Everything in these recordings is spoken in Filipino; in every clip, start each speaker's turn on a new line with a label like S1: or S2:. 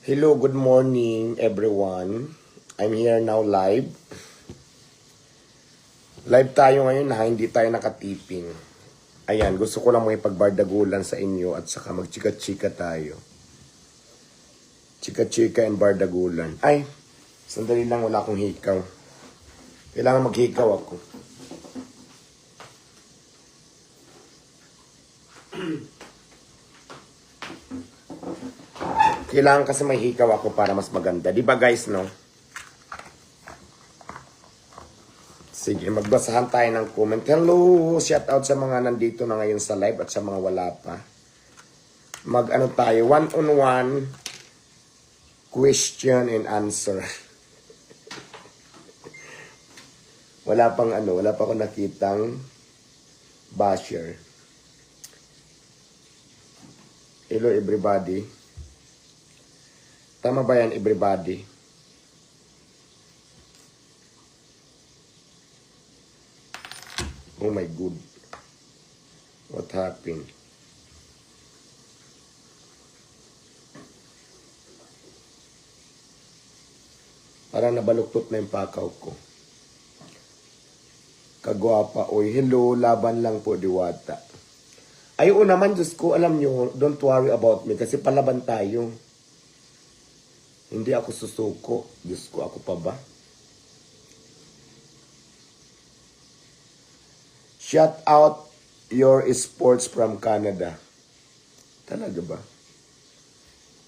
S1: Hello, good morning everyone. I'm here now live. Live tayo ngayon na hindi tayo nakatiping. Ayan, gusto ko lang makipagbardagulan sa inyo at saka magchika-chika tayo. Chika-chika and bardagulan. Ay, sandali lang, wala akong hikaw. Kailangan maghikaw ako. Kailangan kasi may hikaw ako para mas maganda. Di ba guys, no? Sige, magbasahan tayo ng comment. Hello! Shout out sa mga nandito na ngayon sa live at sa mga wala pa. Mag-ano tayo, one-on-one question and answer. Wala pa akong nakitang basher. Hello everybody. Tama ba yan, everybody? Oh my God. What happened? Parang nabaluktot na yung pakaw ko. Kagwapa. Oy, hello. Laban lang po, Diwata. Ayun naman, Diyos ko, alam nyo, don't worry about me kasi palaban tayo. Hindi ako susuko. Diyos ko, ako pa ba? Shout out your sports from Canada. Talaga ba?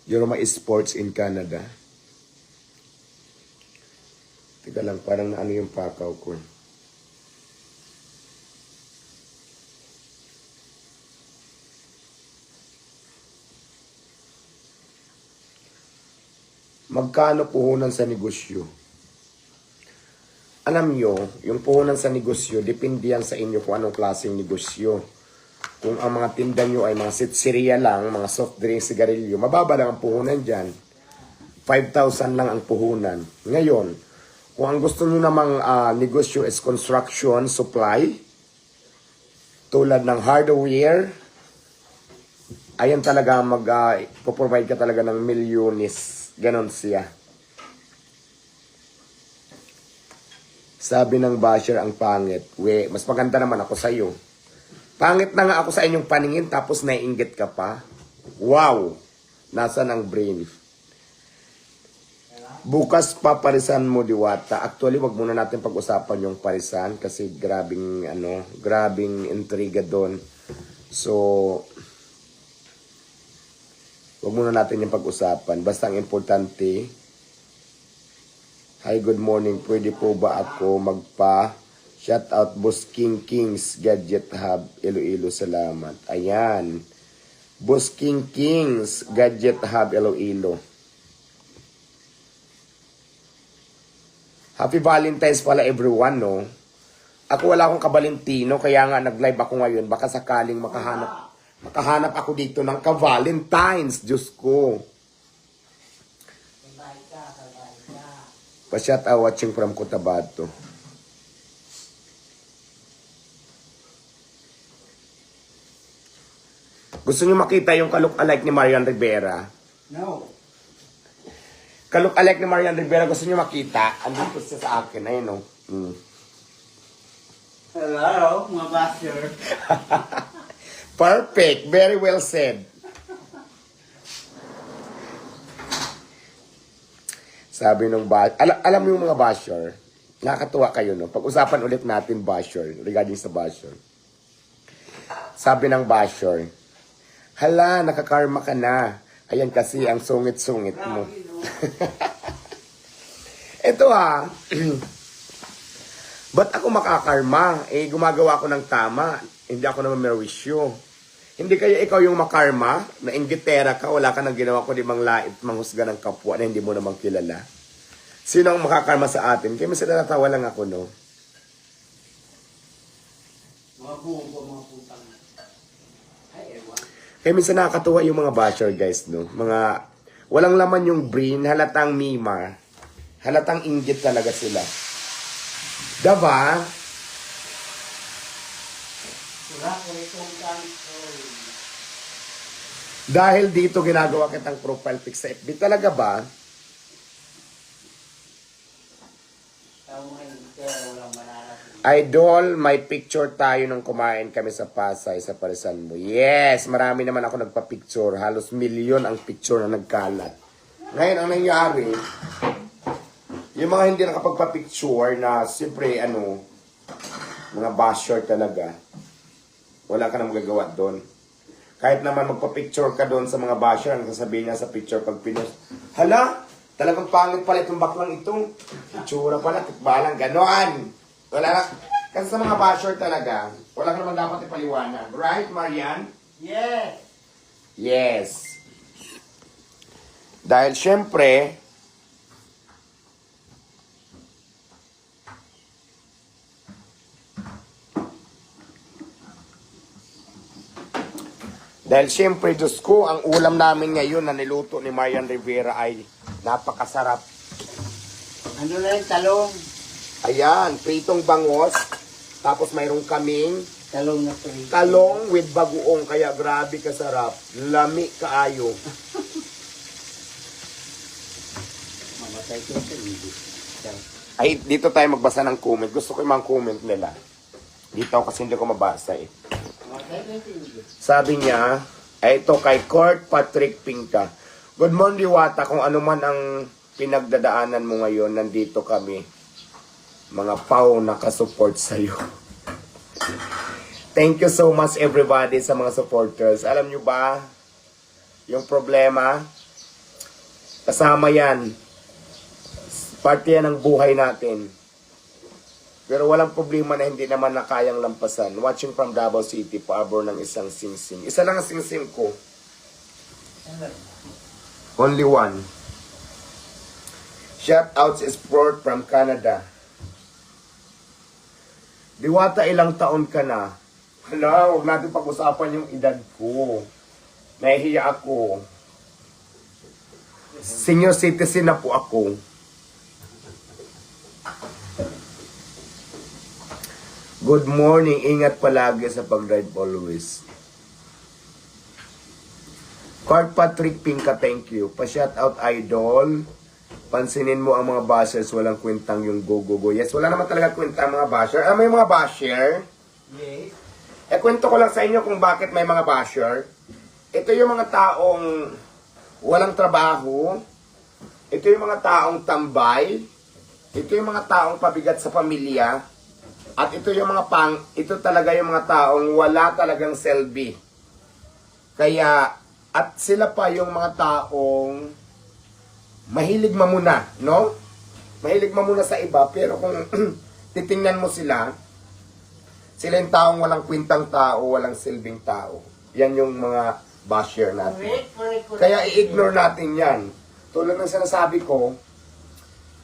S1: Your my sports in Canada. Teka lang, parang ano yung pakaw ko. Magkano puhunan sa negosyo? Alam nyo, yung puhunan sa negosyo, depende yan sa inyo kung anong klaseng negosyo. Kung ang mga tinda nyo ay mga sitsiriya lang, mga soft drinks, sigarilyo, mababa lang ang puhunan dyan. 5,000 lang ang puhunan. Ngayon, kung ang gusto nyo namang negosyo is construction, supply, tulad ng hardware, ayan talaga mag-provide ka talaga ng milyones. Ganon siya. Sabi ng basher ang pangit. Mas maganda naman ako sa iyo. Pangit na nga ako sa inyong paningin tapos naiinggit ka pa. Wow! Nasaan ang brain? Bukas pa parisan mo, Diwata. Actually, wag muna natin pag-usapan yung parisan kasi grabing intriga doon. So, wag muna natin yung pag-usapan. Basta ang importante, hi, good morning. Pwede po ba ako shout out Boss King Kings Gadget Hub Iloilo, salamat. Ayan. Boss King Kings Gadget Hub Iloilo. Happy Valentine's pala everyone, no? Ako wala akong kabalintino, kaya nga nag-live ako ngayon. Baka sakaling makahanap ako dito ng ka-Valentine's. Diyos ko. Pa-shout out watching from Cotabato. Gusto nyo makita yung ka-look-alike ni Marian Rivera?
S2: No.
S1: Ka-look-alike ni Marian Rivera, gusto nyo makita? Andito siya sa akin. Ayun, no?
S2: Hello, mga basher.
S1: Perfect. Very well said. Sabi nung alam mo yung mga basher, nakakatuwa kayo, no? Pag-usapan ulit natin basher, regarding sa basher. Sabi ng basher, hala, nakakarma ka na. Ayan kasi ang sungit-sungit mo. Ito ba't ako makakarma? Gumagawa ako ng tama. Hindi ako naman merwisyo. Hindi kaya ikaw yung makarma, na inggitera ka, wala ka nang ginawa kundi manglait, manghusga ng kapwa na hindi mo namang kilala. Sino ang makakarma sa atin? Kaya mas natawa lang ako, no?
S2: Mga buong po, mga putang. Ay, ewan.
S1: Kaya minsan nakakatuwa yung mga basher, guys, no? Mga, walang laman yung brain, halatang mima, halatang inggit talaga sila. Diba? Dahil dito ginagawa kitang profile pic sa FB. Talaga ba? Idol, may picture tayo nung kumain kami sa Pasay, sa Parisan mo. Yes, marami naman ako nagpa-picture. Halos milyon ang picture na nagkalat. Ngayon, ang nangyari, yung mga hindi nakapagpa-picture na siyempre, mga basher talaga, wala ka na magagawa doon. Kahit naman magpa-picture ka doon sa mga basher, ang sasabihin niya sa picture pag pinost, hala, talagang pangit pala itong baklang itong itsura pala, tikbalang, gano'n. Wala na. Kasi sa mga basher talaga, wala ka naman dapat ipaliwanag. Right, Marian?
S2: Yes!
S1: Yes. Dahil syempre, Diyos ko, ang ulam namin ngayon na niluto ni Marian Rivera ay napakasarap.
S2: Ano na yung talong?
S1: Ayan, pritong bangos, tapos mayroong kaming
S2: Talong na prito.
S1: talong with bagoong, kaya grabe kasarap. Lami kaayo.
S2: Mamatay ko ito. Hindi.
S1: Ay, dito tayo magbasa ng comment. Gusto ko yung mga comment nila. Dito kasi hindi ko mabasa eh.
S2: Mamatay ko ito. Hindi.
S1: Sabi niya, ay ito kay Court Patrick Pinka. Good morning, Diwata. Kung ano man ang pinagdadaanan mo ngayon, nandito kami. Mga pao nakasupport sa'yo. Thank you so much everybody sa mga supporters. Alam nyo ba, yung problema, kasama yan. Parte yan ng buhay natin. Pero walang problema na hindi naman na kayang lampasan. Watching from Davao City, paabor ng isang sing-sing. Isa lang ang sing-sing ko. Only one. Shout out sa sport from Canada. Diwata, ilang taon ka na? Hala, huwag natin pag-usapan yung edad ko. Nahihiya ako. Senior citizen na po ako. Good morning. Ingat palagi sa pag-drive always. Card Patrick Pinka, thank you. Pa-shout out idol. Pansinin mo ang mga bashers, walang kwentang yung go-go-go. Yes, wala naman talaga kwenta ang mga basher. Alam mo yung mga basher?
S2: Yes.
S1: Kwento ko lang sa inyo kung bakit may mga basher. Ito yung mga taong walang trabaho. Ito yung mga taong tambay. Ito yung mga taong pabigat sa pamilya. At ito yung ito talaga yung mga taong wala talagang selby. Kaya, at sila pa yung mga taong mahilig mamuna, no? Mahilig mamuna sa iba, pero kung titingnan mo sila yung taong walang kwintang tao, walang silbing tao. Yan yung mga basher natin.
S2: Correct.
S1: Kaya i-ignore natin yan. Tulad ng sinasabi ko,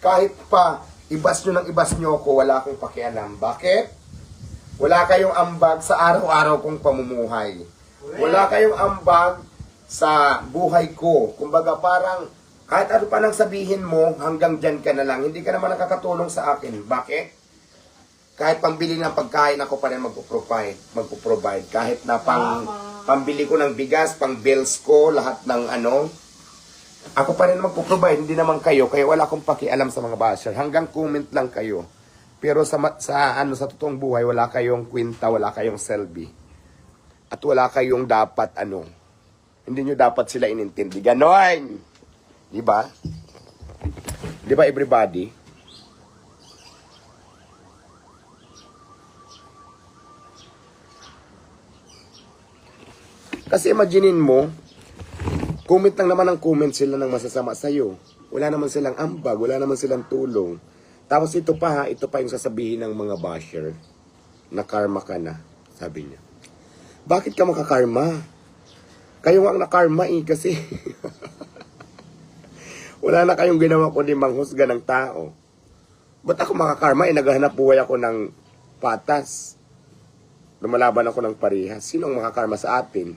S1: kahit pa ibas nyo ko, wala akong pakialam. Bakit? Wala kayong ambag sa araw-araw kong pamumuhay. Wala kayong ambag sa buhay ko. Kumbaga parang kahit ano pa nang sabihin mo, hanggang dyan ka na lang. Hindi ka naman nakakatulong sa akin. Bakit? Kahit pambili ng pagkain, ako pa rin magpo-provide. Kahit na pambili ko ng bigas, pang bills ko, lahat ng ako pa rin magpo-provide. Hindi naman kayo. Kaya wala akong pakialam sa mga basher. Hanggang comment lang kayo. Pero sa totoong buhay, wala kayong kwenta, wala kayong selby. At wala kayong dapat Hindi nyo dapat sila inintindi. Ganon! Diba? Diba everybody? Kasi imaginein mo, comment lang naman ang comment sila ng masasama sa'yo. Wala naman silang ambag, wala naman silang tulong. Tapos ito pa yung sasabihin ng mga basher na karma ka na, sabi niya. Bakit ka makakarma? Kayo nga ang nakarma kasi wala na kayong ginawa kundi manghusga ng tao. Ba't ako makakarma? Naghahanap buhay ako ng patas. Lumalaban ako ng parihas. Sino ang makakarma sa atin?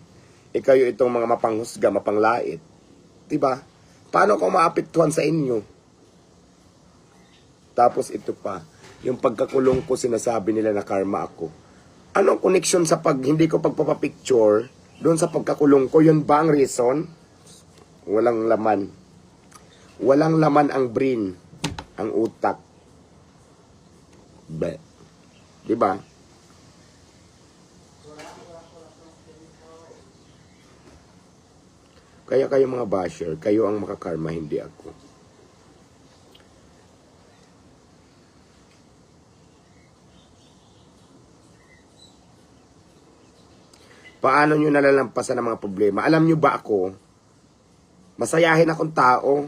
S1: Kayo itong mga mapanghusga, mapanglait. Diba? Paano ako maapektuhan sa inyo? Tapos ito pa, yung pagkakulong ko, sinasabi nila na karma ako. Anong connection sa hindi ko pagpapapicture Doon sa pagkakulong ko, yun ba ang reason? Walang laman. Walang laman ang brain, ang utak. Be. Diba? Kaya kayo mga basher, kayo ang makakarma, hindi ako. Paano nyo nalalampasan ang mga problema? Alam nyo ba ako, masayahin akong tao,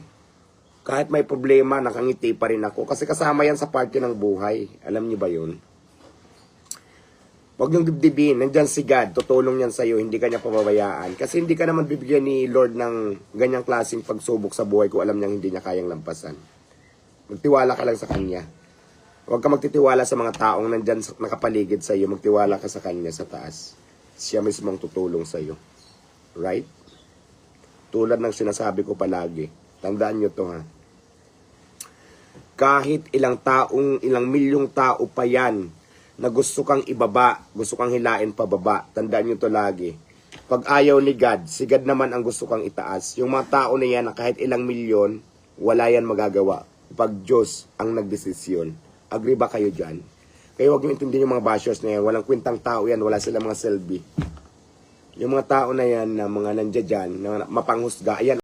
S1: kahit may problema, nakangiti pa rin ako. Kasi kasama yan sa party ng buhay. Alam nyo ba yun? Huwag niyong dibdibin, nandyan si God, tutulong yan sa'yo, hindi ka niya pababayaan. Kasi hindi ka naman bibigyan ni Lord ng ganyang klaseng pagsubok sa buhay kung alam niyang hindi niya kayang lampasan. Magtiwala ka lang sa Kanya. Huwag ka magtitiwala sa mga taong nandyan nakapaligid sa'yo, magtiwala ka sa Kanya sa taas. Siya mismo ang tutulong sa'yo. Right? Tulad ng sinasabi ko palagi, tandaan nyo to ha. Kahit ilang milyong tao pa yan, na gusto kang ibaba, gusto kang hilain pababa. Tandaan nyo to lagi. Pag ayaw ni God, si God naman ang gusto kang itaas. Yung mga tao na yan na kahit ilang milyon, wala yan magagawa. Pag Diyos ang nagdesisyon. Agree ba kayo dyan? Kaya huwag nyo intindihin yung mga bashers na yan. Walang kwintang tao yan, wala silang mga selfie. Yung mga tao na yan, na mga nandiyan dyan, na mapanghusga, ayan,